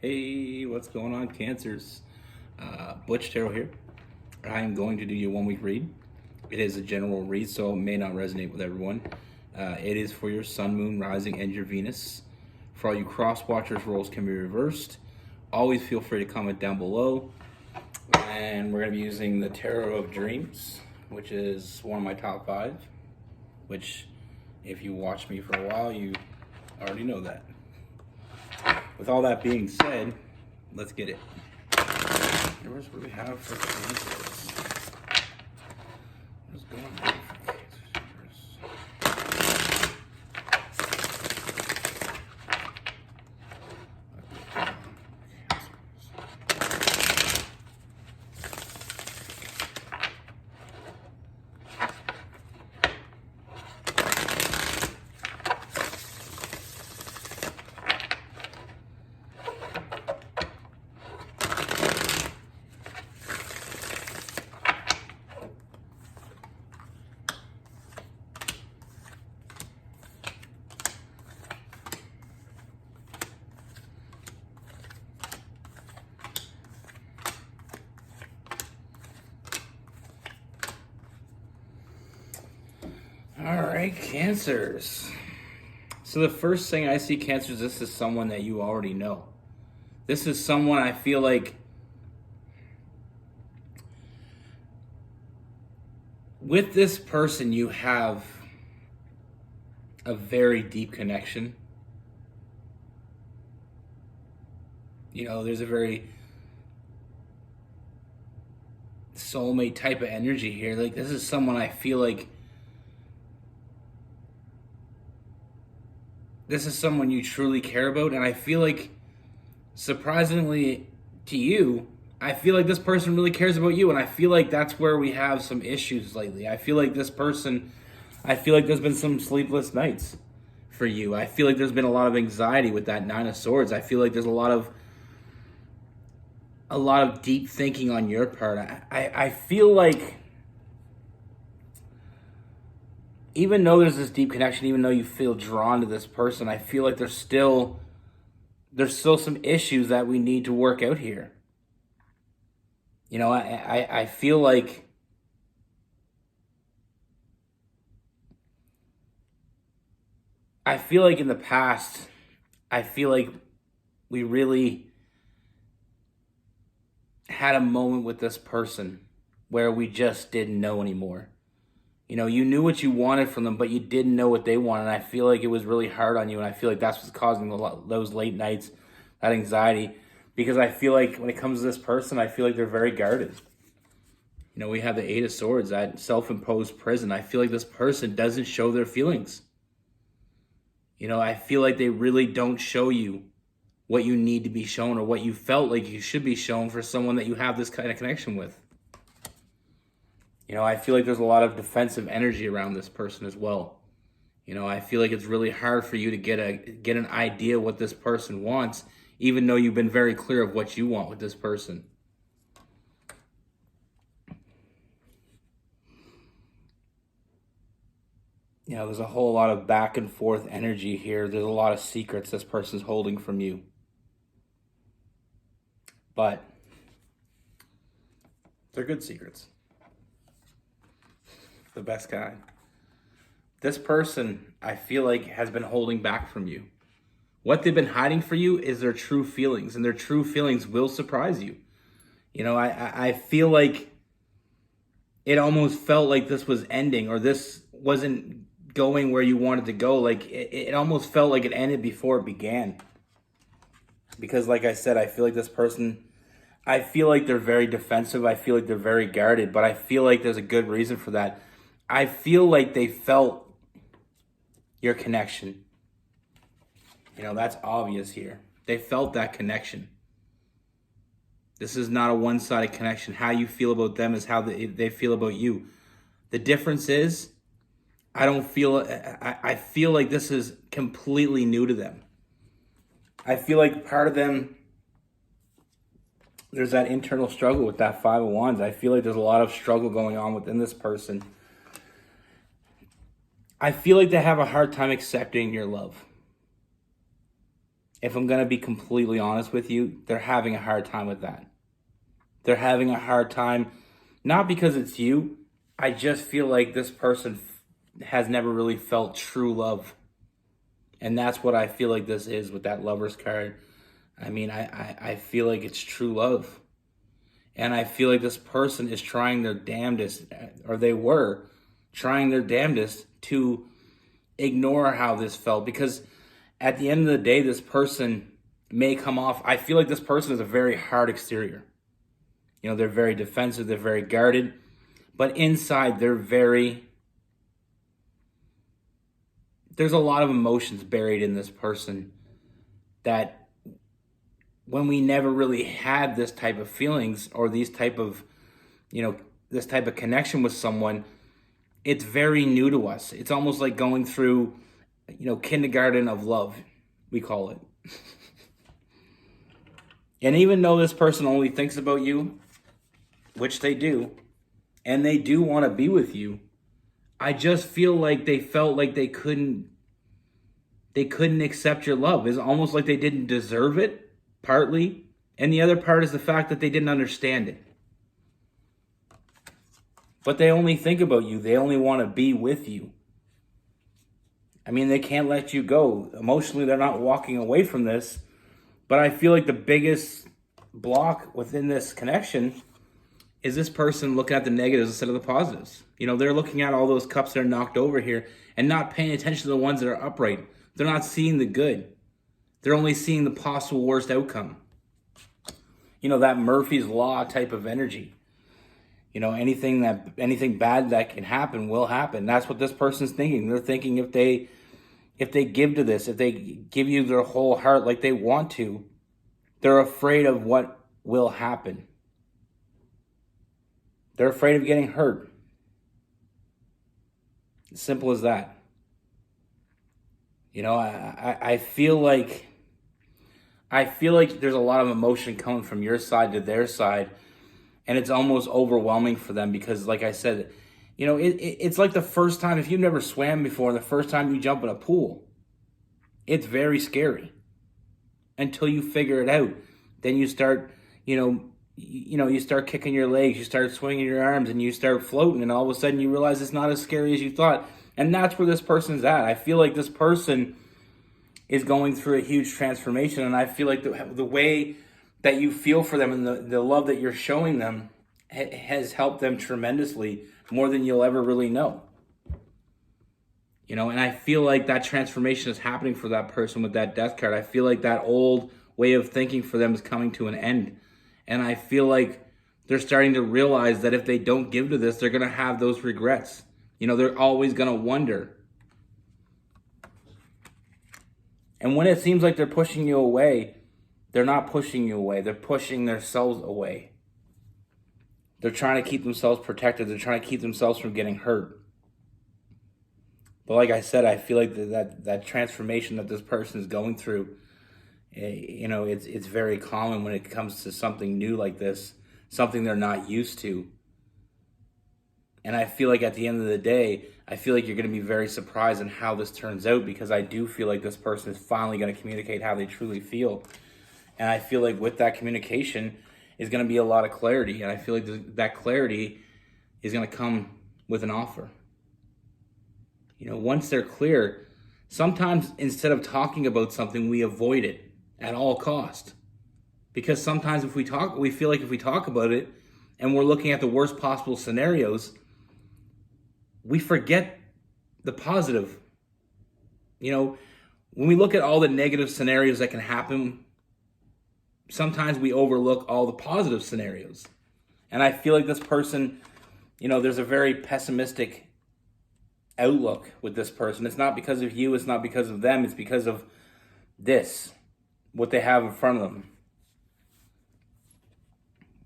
Hey, what's going on, Cancers? Butch Tarot here. I am going to do your 1 week read. It is a general read, so it may not resonate with everyone. It is for your Sun, Moon, Rising, and your Venus. For all you cross watchers, roles can be reversed. Always feel free to comment down below. And we're going to be using the Tarot of Dreams, which is one of my top 5. Which, if you watch me for a while, you already know that. With all that being said, let's get it. Here's what we have for Cancers. What's going on for Cancers? All right, Cancers. So the first thing I see, Cancers, this is someone that you already know. This is someone I feel like with this person you have a very deep connection. You know, there's a very soulmate type of energy here. Like, this is someone I feel like this is someone you truly care about, and I feel like, surprisingly to you, I feel like this person really cares about you, and I feel like that's where we have some issues lately. I feel like this person, I feel like there's been some sleepless nights for you. I feel like there's been a lot of anxiety with that Nine of Swords. I feel like there's a lot of deep thinking on your part. I feel like even though there's this deep connection, even though you feel drawn to this person, I feel like there's still some issues that we need to work out here. You know, I feel like in the past, I feel like we really had a moment with this person where we just didn't know anymore. You know, you knew what you wanted from them, but you didn't know what they wanted. And I feel like it was really hard on you. And I feel like that's what's causing those late nights, that anxiety. Because I feel like when it comes to this person, I feel like they're very guarded. You know, we have the Eight of Swords, that self-imposed prison. I feel like this person doesn't show their feelings. You know, I feel like they really don't show you what you need to be shown or what you felt like you should be shown for someone that you have this kind of connection with. You know, I feel like there's a lot of defensive energy around this person as well. You know, I feel like it's really hard for you to get an idea what this person wants, even though you've been very clear of what you want with this person. You know, there's a whole lot of back and forth energy here. There's a lot of secrets this person's holding from you. But they're good secrets. The best kind. This person, I feel like, has been holding back from you. What they've been hiding for you is their true feelings, and their true feelings will surprise you. You know, I feel like it almost felt like this was ending, or this wasn't going where you wanted to go. Like, it almost felt like it ended before it began. Because, like I said, I feel like this person, I feel like they're very defensive. I feel like they're very guarded, but I feel like there's a good reason for that. I feel like they felt your connection. You know, that's obvious here. They felt that connection. This is not a one-sided connection. How you feel about them is how they feel about you. The difference is, I feel like this is completely new to them. I feel like part of them, there's that internal struggle with that Five of Wands. I feel like there's a lot of struggle going on within this person. I feel like they have a hard time accepting your love. if I'm going to be completely honest with you, they're having a hard time with that. They're having a hard time, not because it's you. I just feel like this person has never really felt true love. And that's what I feel like this is with that Lover's card. I mean, I feel like it's true love. And I feel like this person is trying their damnedest, or they were trying their damnedest to ignore how this felt. Because at the end of the day, this person may come off, I feel like this person is a very hard exterior. You know, they're very defensive, they're very guarded. But inside, there's a lot of emotions buried in this person that when we never really had this type of feelings or these type of, this type of connection with someone, it's very new to us. It's almost like going through, kindergarten of love, we call it. And even though this person only thinks about you, which they do, and they do want to be with you, I just feel like they felt like they couldn't accept your love. It's almost like they didn't deserve it, partly. And the other part is the fact that they didn't understand it. But they only think about you. They only want to be with you. I mean, they can't let you go. Emotionally, they're not walking away from this. But I feel like the biggest block within this connection is this person looking at the negatives instead of the positives. They're looking at all those cups that are knocked over here and not paying attention to the ones that are upright. They're not seeing the good. They're only seeing the possible worst outcome. That Murphy's Law type of energy. Anything bad that can happen will happen. That's what this person's thinking. They're thinking if they give to this, if they give you their whole heart like they want to, they're afraid of what will happen. They're afraid of getting hurt. As simple as that. I feel like there's a lot of emotion coming from your side to their side, and it's almost overwhelming for them because, like I said, it's like the first time, if you've never swam before, the first time you jump in a pool, it's very scary until you figure it out. Then you start, you start kicking your legs, you start swinging your arms, and you start floating, and all of a sudden you realize it's not as scary as you thought. And that's where this person's at. I feel like this person is going through a huge transformation, and I feel like the way that you feel for them and the love that you're showing them has helped them tremendously, more than you'll ever really know. And I feel like that transformation is happening for that person with that death card. I feel like that old way of thinking for them is coming to an end. And I feel like they're starting to realize that if they don't give to this, they're going to have those regrets. They're always going to wonder. And when it seems like they're pushing you away, they're not pushing you away. They're pushing themselves away. They're trying to keep themselves protected. They're trying to keep themselves from getting hurt. But like I said, I feel like that transformation that this person is going through, it's very common when it comes to something new like this, something they're not used to. And I feel like at the end of the day, I feel like you're going to be very surprised in how this turns out, because I do feel like this person is finally going to communicate how they truly feel. And I feel like with that communication is going to be a lot of clarity. And I feel like that clarity is going to come with an offer. Once they're clear, sometimes instead of talking about something, we avoid it at all cost. Because sometimes we feel like if we talk about it and we're looking at the worst possible scenarios, we forget the positive. When we look at all the negative scenarios that can happen, sometimes we overlook all the positive scenarios. And I feel like this person, there's a very pessimistic outlook with this person. It's not because of you, it's not because of them, it's because of what they have in front of them.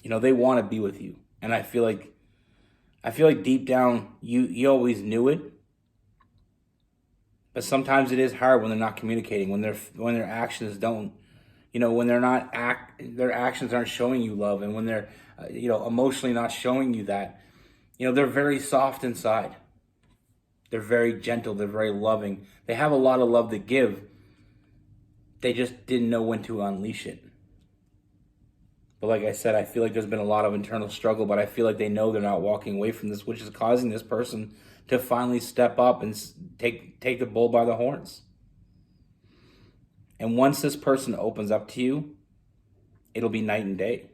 They want to be with you. And I feel like deep down you always knew it. But sometimes it is hard when they're not communicating, when their actions don't, when their actions aren't showing you love, and when they're emotionally not showing you that. They're very soft inside. They're very gentle, they're very loving. They have a lot of love to give. they just didn't know when to unleash it. But like I said, I feel like there's been a lot of internal struggle, but I feel like they know they're not walking away from this, which is causing this person to finally step up and take the bull by the horns. And once this person opens up to you, it'll be night and day.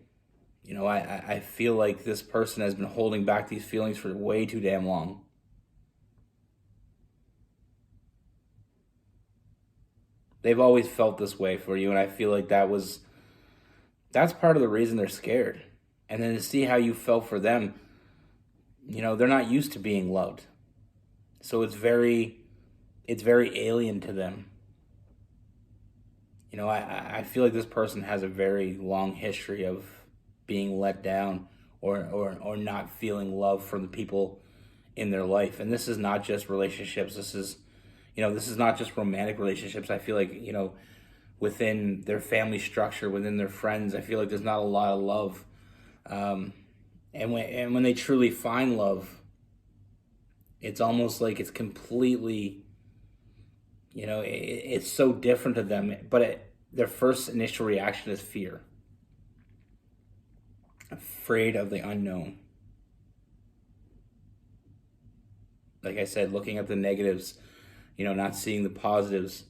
You know, I feel like this person has been holding back these feelings for way too damn long. They've always felt this way for you, and I feel like that's part of the reason they're scared. And then to see how you felt for them, you know, they're not used to being loved. So it's very alien to them. You know, I feel like this person has a very long history of being let down or not feeling love from the people in their life. And this is not just relationships. This is not just romantic relationships. I feel like, you know, within their family structure, within their friends, I feel like there's not a lot of love. And when they truly find love, it's almost like it's completely, you know, it's so different to them. But their first initial reaction is fear. Afraid of the unknown. Like I said, looking at the negatives, you know, not seeing the positives.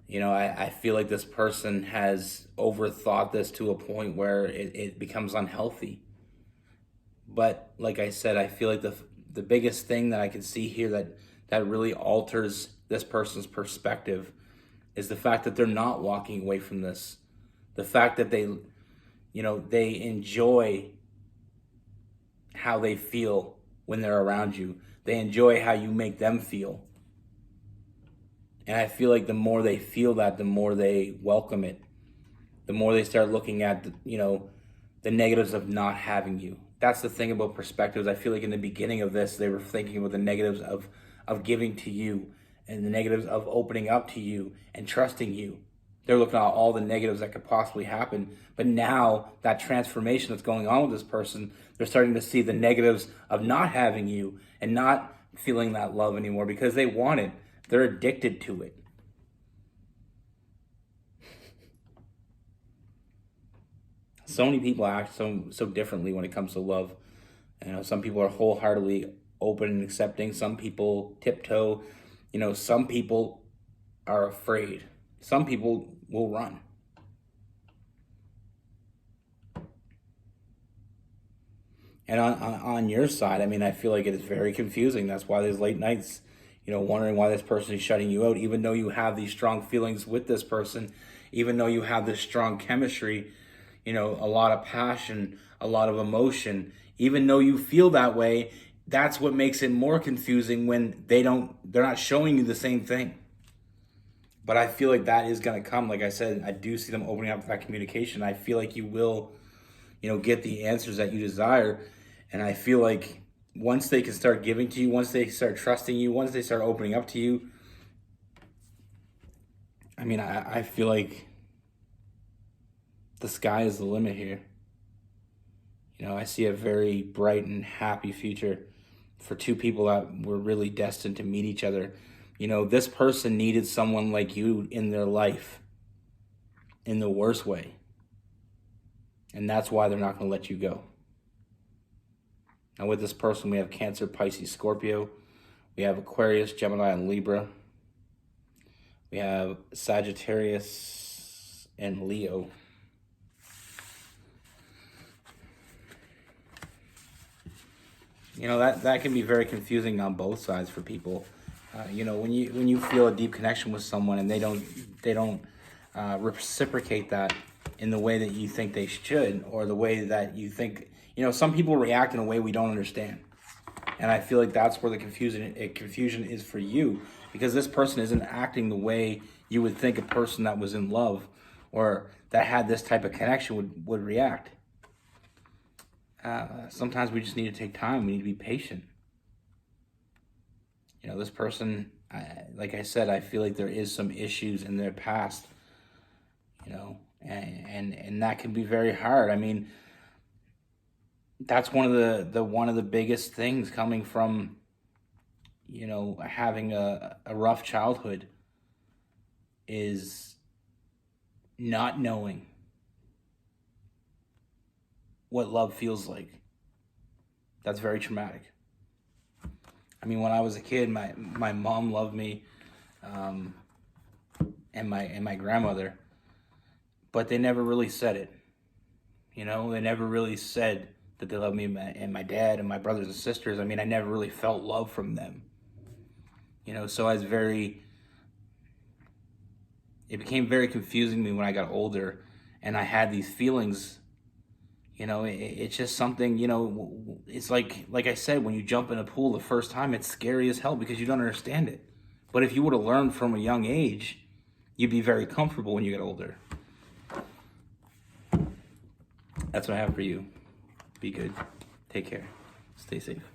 You know, I feel like this person has overthought this to a point where it becomes unhealthy. But like I said, I feel like the biggest thing that I can see here that really alters this person's perspective is the fact that they're not walking away from this. The fact that they enjoy how they feel when they're around you. They enjoy how you make them feel. And I feel like the more they feel that, the more they welcome it. The more they start looking at, the negatives of not having you. That's the thing about perspectives. I feel like in the beginning of this, they were thinking about the negatives of giving to you and the negatives of opening up to you and trusting you. They're looking at all the negatives that could possibly happen. But now that transformation that's going on with this person, they're starting to see the negatives of not having you and not feeling that love anymore because they want it. They're addicted to it. So many people act so differently when it comes to love. You know, some people are wholeheartedly open and accepting. Some people tiptoe. You know, some people are afraid. Some people will run. And on your side, I mean, I feel like it is very confusing. That's why there's late nights, wondering why this person is shutting you out, even though you have these strong feelings with this person, even though you have this strong chemistry, a lot of passion, a lot of emotion, even though you feel that way. That's what makes it more confusing when they're not showing you the same thing. But I feel like that is going to come. Like I said, I do see them opening up that communication. I feel like you will, get the answers that you desire. And I feel like once they can start giving to you, once they start trusting you, once they start opening up to you, I mean, I feel like the sky is the limit here. I see a very bright and happy future for two people that were really destined to meet each other. This person needed someone like you in their life in the worst way. And that's why they're not going to let you go. Now with this person, we have Cancer, Pisces, Scorpio. We have Aquarius, Gemini, and Libra. We have Sagittarius and Leo. That can be very confusing on both sides for people. When you feel a deep connection with someone and they don't reciprocate that in the way that you think they should, or the way that you think, some people react in a way we don't understand. And I feel like that's where the confusion is for you, because this person isn't acting the way you would think a person that was in love or that had this type of connection would react. Sometimes we just need to take time. We need to be patient. This person, like I said, I feel like there is some issues in their past, and that can be very hard. I mean, that's one of the biggest things coming from, having a rough childhood is not knowing what love feels like. That's very traumatic. I mean, when I was a kid, my mom loved me, and my grandmother, but they never really said it. You know, they never really said that they loved me, and my dad and my brothers and sisters. I mean, I never really felt love from them. You know, so it became very confusing to me when I got older, and I had these feelings. You know, it's just something, you know, it's like I said, when you jump in a pool the first time, it's scary as hell because you don't understand it. But if you would have learned from a young age, you'd be very comfortable when you get older. That's what I have for you. Be good. Take care. Stay safe.